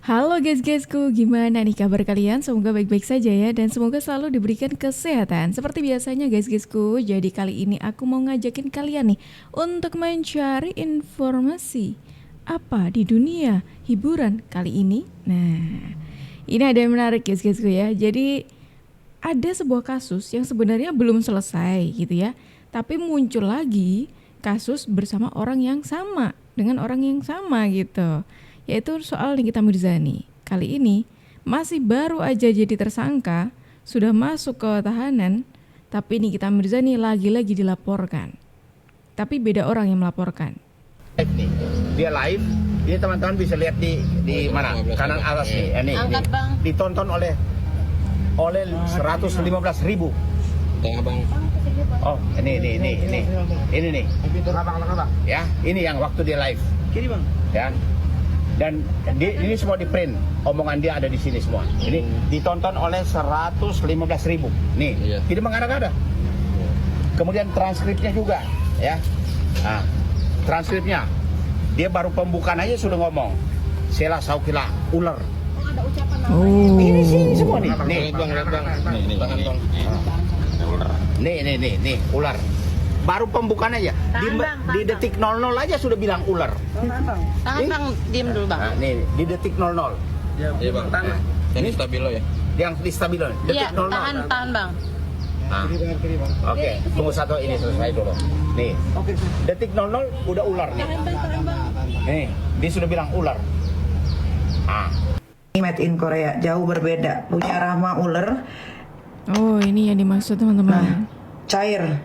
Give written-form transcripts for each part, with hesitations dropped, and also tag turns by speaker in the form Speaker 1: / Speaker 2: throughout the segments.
Speaker 1: Halo guys-guysku, gimana nih kabar kalian? Semoga baik-baik saja ya, dan semoga selalu diberikan kesehatan. Seperti biasanya guys-guysku, jadi kali ini aku mau ngajakin kalian nih untuk mencari informasi apa di dunia hiburan kali ini. Nah, ini ada yang menarik guys-guysku ya. Jadi ada sebuah kasus yang sebenarnya belum selesai gitu ya, tapi muncul lagi kasus bersama orang yang sama, dengan orang yang sama gitu, yaitu soal Nikita Mirzani. Kali ini masih baru aja jadi tersangka, sudah masuk ke tahanan, tapi Nikita Mirzani lagi-lagi dilaporkan. Tapi beda orang yang melaporkan.
Speaker 2: Live nih, dia live. Ini teman-teman bisa lihat di mana kanan atas nih. Ini ditonton oleh 115.000.
Speaker 3: Tengah bang.
Speaker 2: Oh, ini nih. Ya, ini yang waktu dia live.
Speaker 4: Kiri bang.
Speaker 2: Ya. Dan ini semua di print, omongan dia ada di sini semua. Ini ditonton oleh 115.000. Nih,
Speaker 3: Iya.
Speaker 2: tidak mengada-ngada. Kemudian transkripnya juga, ya. Nah, transkripnya dia baru pembukaan aja sudah ngomong. Sela saukila ular.
Speaker 1: Oh,
Speaker 2: Ini sini semua nih. Nih,
Speaker 3: Lihat bang. Nih, tangan bang.
Speaker 2: nih, ular. Baru pembukaan aja. Di detik 00 aja sudah bilang ular.
Speaker 5: Tahan bang, diem dulu bang.
Speaker 2: Nah, nih, di detik 00.
Speaker 3: Iya bang. Ini stabilo ya.
Speaker 2: Yang di stabilo.
Speaker 5: Iya,
Speaker 2: Detik 00.
Speaker 5: tahan bang.
Speaker 2: Nah, oke, tunggu satu ini selesai dulu. Nih, detik 00 udah ular nih. Nih, dia sudah bilang ular. Ah,
Speaker 4: Ini made in Korea, jauh berbeda. Punya Rahma ular,
Speaker 1: oh ini yang dimaksud teman-teman.
Speaker 4: cair.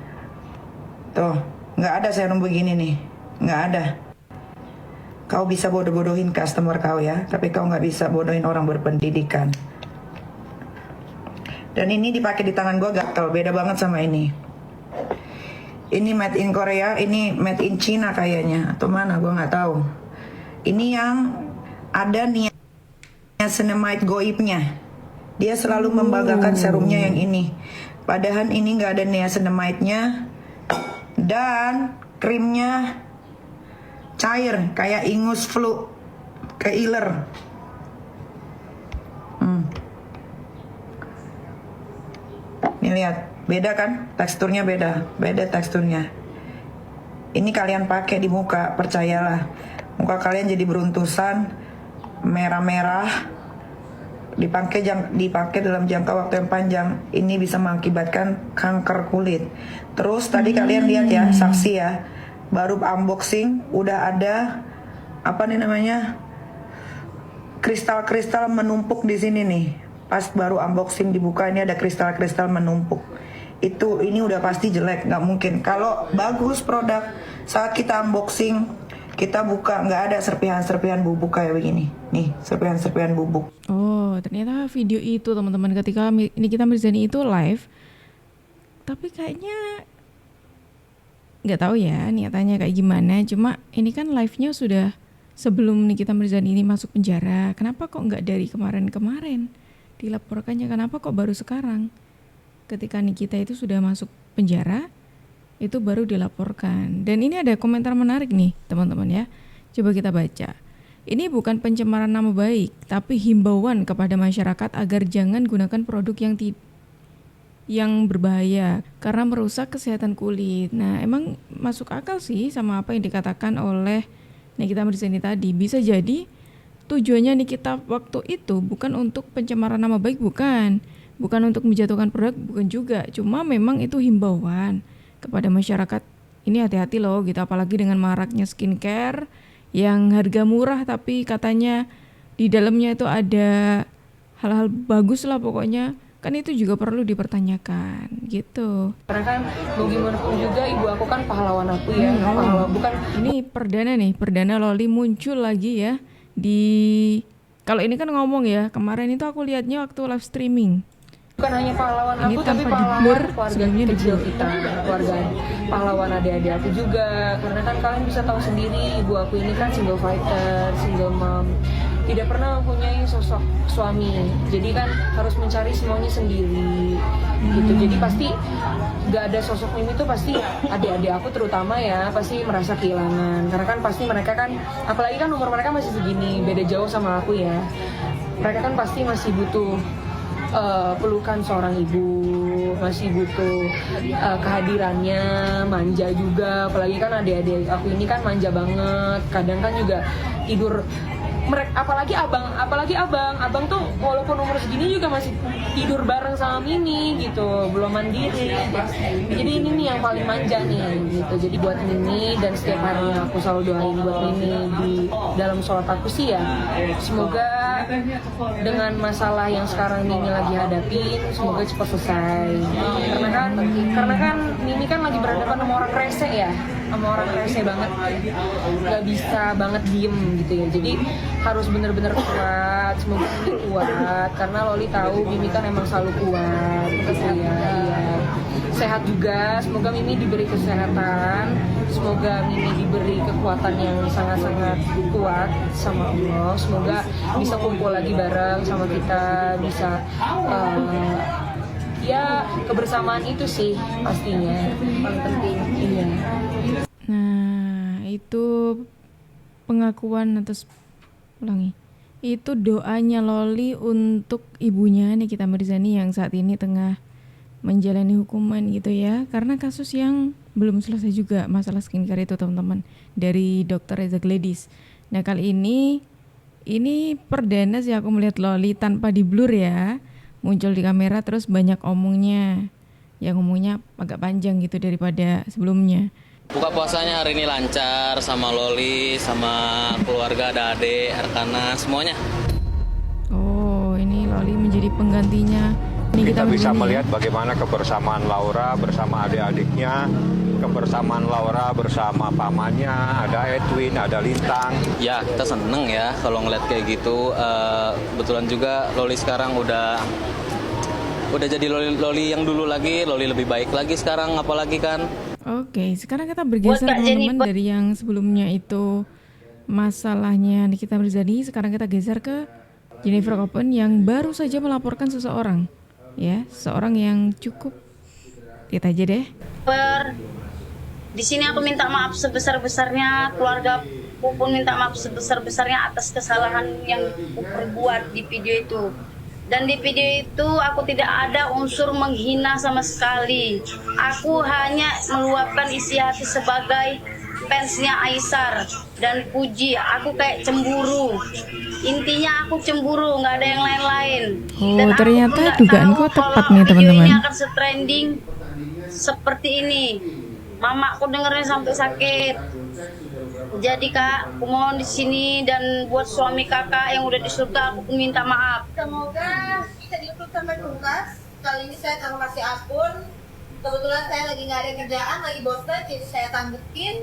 Speaker 4: Tuh, nggak ada serum begini nih. Nggak ada. Kau bisa bodoh-bodohin customer kau ya, tapi kau nggak bisa bodohin orang berpendidikan. Dan ini dipakai di tangan gua gatel, beda banget sama ini. Ini made in Korea, ini made in China kayaknya, atau mana gua nggak tahu. Ini yang ada niacinamide goibnya. Dia selalu membanggakan serumnya yang ini. Padahal ini nggak ada niacinamide-nya. Dan krimnya cair kayak ingus flu, kayak iler. Nih lihat, beda kan? Teksturnya beda teksturnya. Ini kalian pakai di muka, percayalah. Muka kalian jadi beruntusan, merah-merah. Dipakai dalam jangka waktu yang panjang, ini bisa mengakibatkan kanker kulit. Terus tadi kalian lihat ya, saksi ya, baru unboxing udah ada apa nih namanya, kristal-kristal menumpuk di sini nih. Pas baru unboxing dibuka, ini ada kristal-kristal menumpuk. Ini udah pasti jelek, nggak mungkin. Kalau bagus produk, saat kita unboxing, kita buka nggak ada serpihan-serpihan bubuk kayak begini. Nih, serpihan-serpihan bubuk.
Speaker 1: Oh, ternyata video itu teman-teman ketika Nikita Mirzani itu live, tapi kayaknya nggak tahu ya niatannya kayak gimana. Cuma ini kan live-nya sudah sebelum Nikita Mirzani ini masuk penjara. Kenapa kok nggak dari kemarin-kemarin dilaporkannya? Kenapa kok baru sekarang? Ketika Nikita itu sudah masuk penjara, itu baru dilaporkan. Dan ini ada komentar menarik nih teman-teman ya. Coba kita baca. Ini bukan pencemaran nama baik, tapi himbauan kepada masyarakat agar jangan gunakan produk yang berbahaya karena merusak kesehatan kulit. Nah, emang masuk akal sih sama apa yang dikatakan oleh Nikita Mirzani tadi. Bisa jadi tujuannya Nikita waktu itu bukan untuk pencemaran nama baik, bukan untuk menjatuhkan produk, bukan juga. Cuma memang itu himbauan kepada masyarakat, ini hati-hati loh gitu, apalagi dengan maraknya skincare yang harga murah tapi katanya di dalamnya itu ada hal-hal bagus lah pokoknya, kan itu juga perlu dipertanyakan gitu.
Speaker 6: Karena kan mau gimana pun juga ibu aku kan pahlawan aku ya, bukan.
Speaker 1: Ini perdana Loli muncul lagi ya di, kalau ini kan ngomong ya, kemarin itu aku lihatnya waktu live
Speaker 6: bukan hanya pahlawan
Speaker 1: Ini
Speaker 6: aku, tapi
Speaker 1: tanpa
Speaker 6: pahlawan
Speaker 1: di-blur,
Speaker 6: keluarga
Speaker 1: sebelumnya
Speaker 6: kecil
Speaker 1: di-blur.
Speaker 6: kita, keluarga pahlawan adik-adik aku juga. Karena kan kalian bisa tahu sendiri, ibu aku ini kan single fighter, single mom, tidak pernah mempunyai sosok suami. Jadi kan harus mencari semuanya sendiri, gitu. Jadi pasti gak ada sosok Mimi tuh pasti adik-adik aku terutama ya pasti merasa kehilangan. Karena kan pasti mereka kan, apalagi kan umur mereka masih segini, beda jauh sama aku ya. Mereka kan pasti masih butuh pelukan seorang ibu, masih butuh kehadirannya, manja juga. Apalagi kan adik-adik aku ini kan manja banget. Kadang kan juga tidur apalagi abang tuh walaupun umur segini juga masih tidur bareng sama Mimi gitu, belum mandiri. Jadi ini nih yang paling manja nih gitu. Jadi buat Mimi, dan setiap hari aku selalu doain buat Mimi di dalam sholat aku sih ya, semoga dengan masalah yang sekarang Mimi lagi hadapin semoga cepat selesai. Karena kan Mimi kan lagi berhadapan sama orang rese ya, sama orang rese banget, nggak bisa banget diem gitu ya. Jadi harus bener-bener kuat, semoga Mimi kuat, karena Loli tahu Mimi kan emang selalu kuat gitu ya. Iya. Sehat juga, semoga Mimi diberi kesehatan, semoga Mimi diberi kekuatan yang sangat-sangat kuat sama Allah, semoga bisa kumpul lagi bareng sama kita, bisa ya kebersamaan itu sih pastinya paling penting. Iya.
Speaker 1: Nah, itu pengakuan atas ulangi. Itu doanya Loli untuk ibunya Nikita Mirzani yang saat ini tengah menjalani hukuman gitu ya. Karena kasus yang belum selesai juga masalah skincare itu teman-teman, dari Dr. Reza Gladys. Nah, kali ini perdana sih aku melihat Loli tanpa di-blur ya. Muncul di kamera terus banyak omongnya. Yang ngomongnya agak panjang gitu daripada sebelumnya.
Speaker 3: Buka puasanya hari ini lancar sama Loli, sama keluarga, ada adik, Arkana, semuanya.
Speaker 1: Oh, ini Loli menjadi penggantinya Nikita
Speaker 7: Kita bisa
Speaker 1: Mirzani ya?
Speaker 7: melihat bagaimana kebersamaan Laura bersama adik-adiknya, kebersamaan Laura bersama pamannya, ada Edwin, ada Lintang.
Speaker 3: Ya, kita seneng ya kalau ngeliat kayak gitu. Kebetulan juga Loli sekarang udah jadi Loli yang dulu lagi, Loli lebih baik lagi sekarang, apalagi kan.
Speaker 1: Oke, sekarang kita bergeser teman-teman dari yang sebelumnya itu masalahnya Nikita Mirzani. Sekarang kita geser ke Jennifer Copen yang baru saja melaporkan seseorang, ya, seseorang yang cukup, lihat aja deh.
Speaker 5: Di sini aku minta maaf sebesar-besarnya, keluarga aku pun minta maaf sebesar-besarnya atas kesalahan yang aku perbuat di video itu. Dan di video itu aku tidak ada unsur menghina sama sekali. Aku hanya meluapkan isi hati sebagai fansnya Aisar dan Puji. Aku kayak cemburu. Intinya aku cemburu, nggak ada yang lain-lain.
Speaker 1: Oh, ternyata dugaanku tepat nih teman-teman.
Speaker 5: Video ini akan trending seperti ini. Mamaku dengernya sampai sakit. Jadi kak, aku mohon di sini dan buat suami kakak yang udah di surga, aku minta maaf.
Speaker 8: Semoga bisa diukur sampai tuntas. Kali ini saya akan kasih akun. Kebetulan saya lagi nggak ada kerjaan, lagi bosan, jadi saya tanggetin.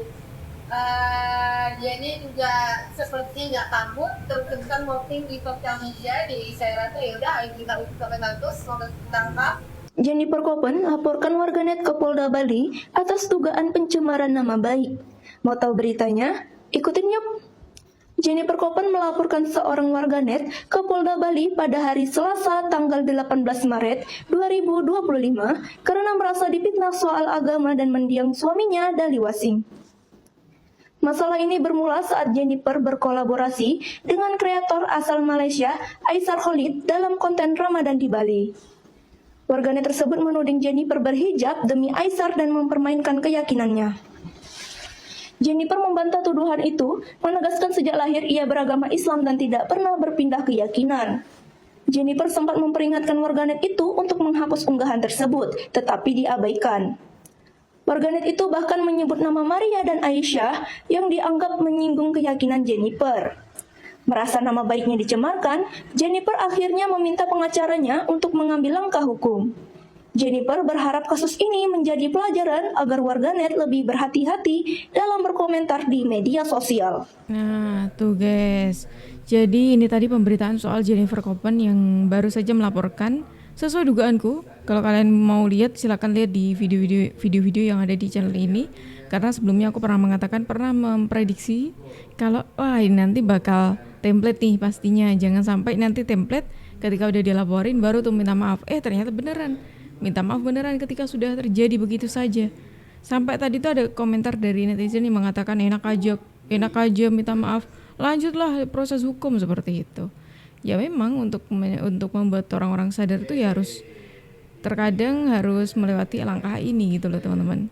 Speaker 8: Dia ini juga sepertinya nggak tampuk, terus-terusan posting di sosial media. Jadi saya rasa ya udah, ayo kita ukur sampai tuntas, semoga ditangkap.
Speaker 9: Jennifer Copen laporkan warganet ke Polda Bali atas dugaan pencemaran nama baik. Mau tahu beritanya? Ikutin yuk! Jennifer Copen melaporkan seorang warganet ke Polda Bali pada hari Selasa tanggal 18 Maret 2025 karena merasa difitnah soal agama dan mendiang suaminya Dali Wasing. Masalah ini bermula saat Jennifer berkolaborasi dengan kreator asal Malaysia Aisar Khalid dalam konten Ramadan di Bali. Warganet tersebut menuding Jennifer berhijab demi Aisar dan mempermainkan keyakinannya. Jennifer membantah tuduhan itu, menegaskan sejak lahir ia beragama Islam dan tidak pernah berpindah keyakinan. Jennifer sempat memperingatkan warganet itu untuk menghapus unggahan tersebut, tetapi diabaikan. Warganet itu bahkan menyebut nama Maria dan Aisyah yang dianggap menyinggung keyakinan Jennifer. Merasa nama baiknya dicemarkan, Jennifer akhirnya meminta pengacaranya untuk mengambil langkah hukum. Jennifer berharap kasus ini menjadi pelajaran agar warganet lebih berhati-hati dalam berkomentar di media sosial.
Speaker 1: Nah, tuh guys. Jadi ini tadi pemberitaan soal Jennifer Copen yang baru saja melaporkan sesuai dugaanku. Kalau kalian mau lihat silakan lihat di video-video yang ada di channel ini, karena sebelumnya aku pernah memprediksi kalau wah ini nanti bakal template nih pastinya, jangan sampai nanti template ketika udah dilaporin baru tuh minta maaf. Ternyata beneran minta maaf beneran ketika sudah terjadi begitu saja. Sampai tadi tuh ada komentar dari netizen yang mengatakan enak aja minta maaf, lanjutlah proses hukum seperti itu. Ya memang untuk membuat orang-orang sadar itu ya terkadang harus melewati langkah ini gitu loh teman-teman.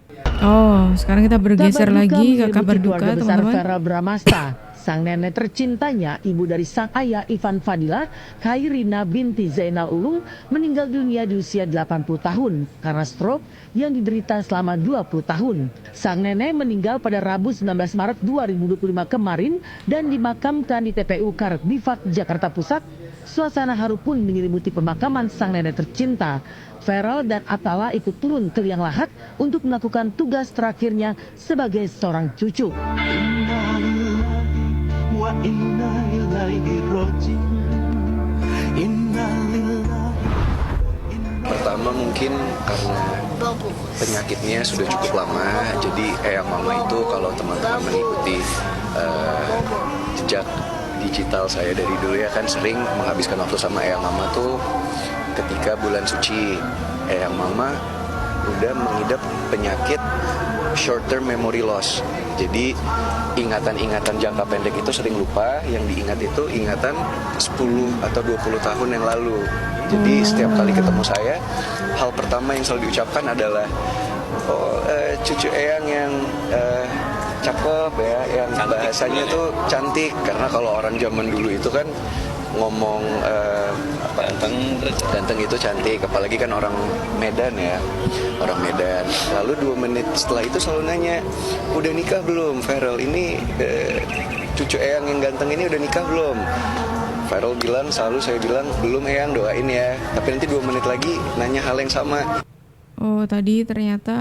Speaker 1: Sekarang kita bergeser lagi ke kabar duka teman-teman.
Speaker 10: Verrel Bramasta, sang nenek tercintanya, ibu dari sang ayah Ivan Fadila, Khairina binti Zainal Ulum, meninggal dunia di usia 80 tahun karena stroke yang diderita selama 20 tahun. Sang nenek meninggal pada Rabu 19 Maret 2025 kemarin dan dimakamkan di TPU Karet Bifak, Jakarta Pusat. Suasana haru pun menyelimuti pemakaman sang nenek tercinta. Verrel dan Atala ikut turun ke liang lahat untuk melakukan tugas terakhirnya sebagai seorang cucu.
Speaker 11: Pertama mungkin karena penyakitnya sudah cukup lama, jadi eyang mama itu kalau teman-teman mengikuti jejak digital saya dari dulu ya kan sering menghabiskan waktu sama eyang mama tuh ketika bulan suci. Eyang mama udah mengidap penyakit short term memory loss. Jadi ingatan-ingatan jangka pendek itu sering lupa, yang diingat itu ingatan 10 atau 20 tahun yang lalu. Jadi setiap kali ketemu saya, hal pertama yang selalu diucapkan adalah cucu eyang yang cakep ya, yang bahasanya tuh cantik. Karena kalau orang zaman dulu itu kan ngomong ganteng itu cantik, apalagi kan orang Medan ya, orang Medan. Lalu 2 menit setelah itu selalu nanya, udah nikah belum Verrel? Ini cucu eyang yang ganteng ini udah nikah belum? Verrel bilang, selalu saya bilang, belum eyang, doain ya. Tapi nanti 2 menit lagi nanya hal yang sama.
Speaker 1: Tadi ternyata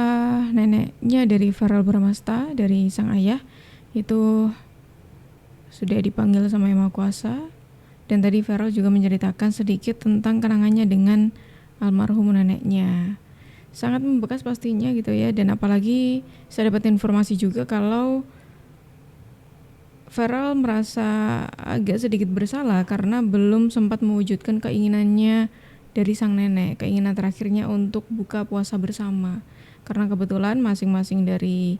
Speaker 1: neneknya dari Verrel Bramasta, dari sang ayah, itu sudah dipanggil sama Yang Maha Kuasa. Dan tadi Verrel juga menceritakan sedikit tentang kenangannya dengan almarhum neneknya. Sangat membekas pastinya gitu ya. Dan apalagi saya dapat informasi juga kalau Verrel merasa agak sedikit bersalah karena belum sempat mewujudkan keinginannya dari sang nenek, keinginan terakhirnya untuk buka puasa bersama. Karena kebetulan masing-masing dari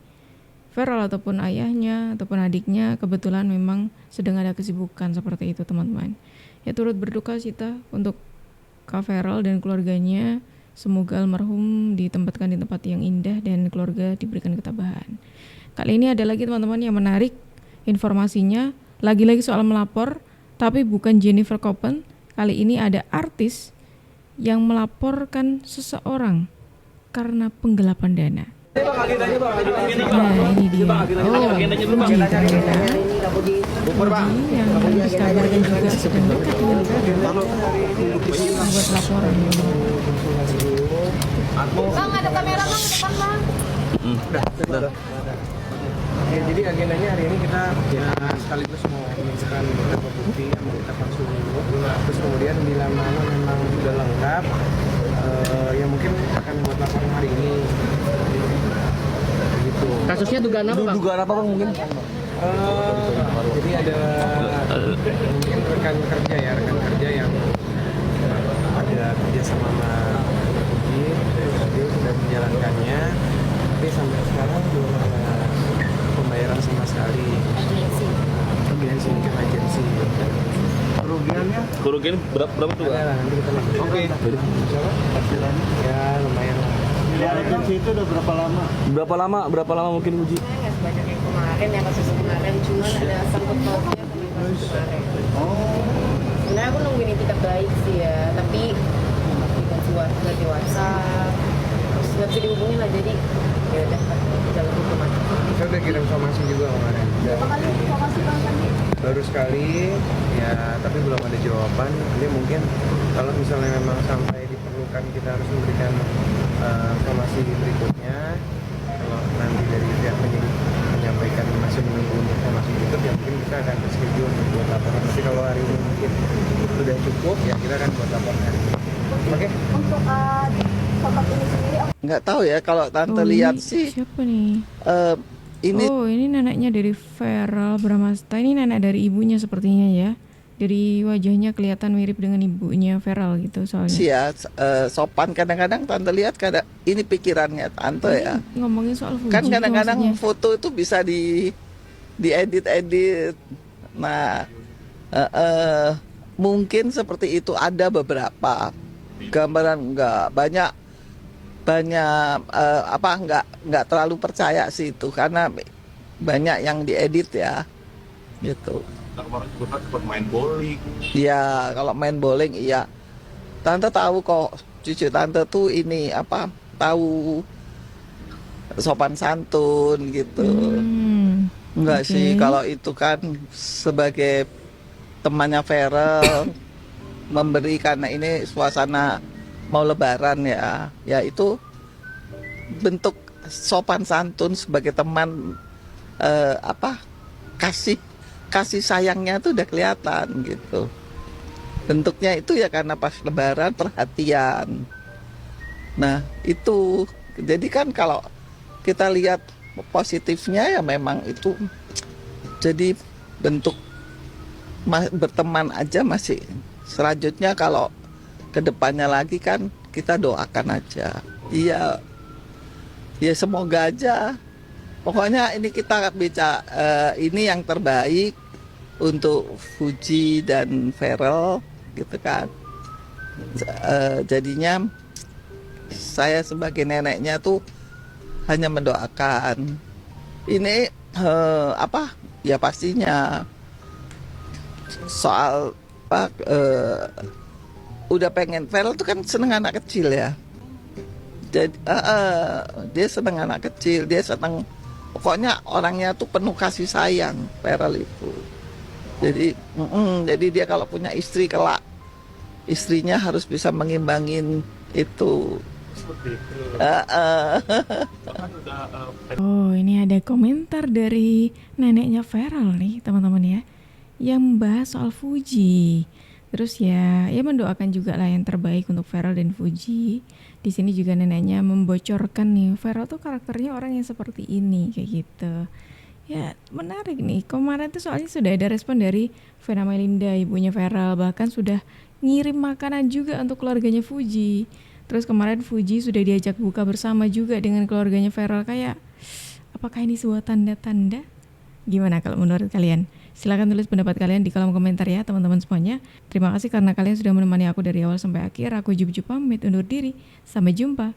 Speaker 1: Verrel ataupun ayahnya ataupun adiknya kebetulan memang sedang ada kesibukan seperti itu teman-teman. Ya turut berduka cita untuk Kak Verrel dan keluarganya. Semoga almarhum ditempatkan di tempat yang indah dan keluarga diberikan ketabahan. Kali ini ada lagi teman-teman yang menarik informasinya, lagi-lagi soal melapor, tapi bukan Jennifer Copen. Kali ini ada artis yang melaporkan seseorang karena penggelapan dana. Nah ini dia. Puji ternyata. Puji yang dikabarkan juga sedang dekat dengan Verrel membuat laporan.
Speaker 8: Bang, ada kamera bang, depan bang.
Speaker 12: Udah. Oke, jadi agendanya hari ini kita sekaligus mau menunjukkan beberapa bukti yang mau kita konsul dulu. Terus kemudian bila mana memang sudah lengkap, yang mungkin akan membuat laporan hari ini. Gitu.
Speaker 10: Kasusnya dugaan apa Bang?
Speaker 12: Dugaan apa Bang mungkin? Jadi ada mungkin rekan kerja yang ada kerja sama Puji, dia sudah menjalankannya, tapi sampai sekarang belum ada pembayaran sama sekali. Agensi.
Speaker 13: Kerugian berapa tuh?
Speaker 12: Nanti kita lihat. Oke. Ya lumayan. Agensi itu udah berapa lama? Berapa lama mungkin Uji?
Speaker 6: Nggak sebanyak yang kemarin, yang kasus kemarin, cuman ada sangkut pautnya sama yang kemarin. Sebenarnya aku nungguin etikat baik sih ya, tapi nggak di WhatsApp, terus nggak bisa dihubungin lah, jadi ya udah dalam hukum aja.
Speaker 12: Saya udah kirim somasi juga kemarin.
Speaker 8: Berapa kali informasi bang tadi?
Speaker 12: Baru sekali, ya tapi belum ada jawaban. Jadi mungkin kalau misalnya memang sampai diperlukan kita harus memberikan informasi berikutnya. Kalau nanti dari pihak penyidik menyampaikan masih menunggu informasi berikut, ya mungkin kita akan schedule untuk buat laporan. Tapi kalau hari ini mungkin sudah cukup, ya kita akan buat laporan hari ini.
Speaker 2: Oke.
Speaker 9: Untuk sobat ini sendiri
Speaker 13: Nggak tahu ya kalau tante lihat sih.
Speaker 1: Siapa nih?
Speaker 13: Ini
Speaker 1: Oh, ini neneknya dari Feral Bramasta. Ini nenek dari ibunya sepertinya ya. Dari wajahnya kelihatan mirip dengan ibunya Feral gitu soalnya.
Speaker 13: sih ya sopan, kadang-kadang tante lihat ini pikirannya tante ya.
Speaker 1: Ngomongin soal Fuji
Speaker 13: Kan kadang-kadang
Speaker 1: maksudnya.
Speaker 13: foto itu bisa diedit-edit. Nah, mungkin seperti itu, ada beberapa gambaran, nggak terlalu percaya sih itu karena banyak yang diedit ya gitu.
Speaker 2: Kemarin sempat main bowling.
Speaker 13: Ya kalau main bowling iya, tante tahu kok, cucu tante tuh ini tahu sopan santun gitu. Enggak sih, kalau itu kan sebagai temannya Feral memberi, karena ini suasana mau lebaran ya itu bentuk sopan santun sebagai teman, kasih sayangnya tuh udah kelihatan gitu. Bentuknya itu ya karena pas lebaran perhatian. Nah itu, jadi kan kalau kita lihat positifnya ya memang itu jadi bentuk berteman aja masih. Selanjutnya kalau kedepannya lagi kan kita doakan aja. Iya, ya semoga aja. Pokoknya ini kita ini yang terbaik untuk Fuji dan Feral gitu kan. Jadinya saya sebagai neneknya tuh hanya mendoakan. Ini ya pastinya soal udah pengen, Feral tuh kan seneng anak kecil ya. Jadi dia seneng anak kecil, dia seneng, pokoknya orangnya tuh penuh kasih sayang Feral itu. Jadi dia kalau punya istri kelak, istrinya harus bisa mengimbangin itu.
Speaker 1: Oh, ini ada komentar dari neneknya Feral nih, teman-teman ya, yang membahas soal Fuji. Terus ya mendoakan juga lah yang terbaik untuk Feral dan Fuji. Di sini juga neneknya membocorkan nih, Feral tuh karakternya orang yang seperti ini kayak gitu. Ya menarik nih, kemarin tuh soalnya sudah ada respon dari Vena Melinda, ibunya Feral, bahkan sudah ngirim makanan juga untuk keluarganya Fuji. Terus kemarin Fuji sudah diajak buka bersama juga dengan keluarganya Feral. Kayak apakah ini sebuah tanda-tanda? Gimana kalau menurut kalian? Silahkan tulis pendapat kalian di kolom komentar ya teman-teman semuanya. Terima kasih karena kalian sudah menemani aku dari awal sampai akhir. Aku Jup pamit undur diri. Sampai jumpa.